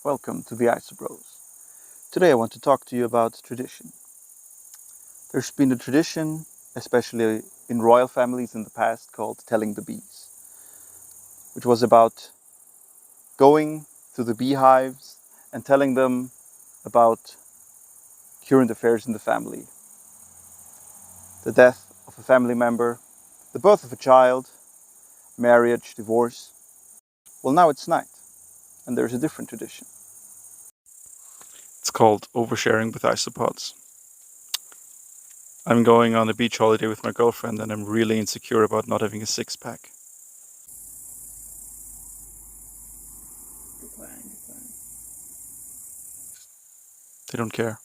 Welcome to the isopods. Today I want to talk to you about tradition. There's been a tradition, especially in royal families in the past, called telling the bees, which was about going to the beehives and telling them about current affairs in the family. The death of a family member, the birth of a child, marriage, divorce. Well, now it's night, and there's a different tradition. It's called oversharing with isopods. I'm going on a beach holiday with my girlfriend and I'm really insecure about not having a six-pack. Good plan. They don't care.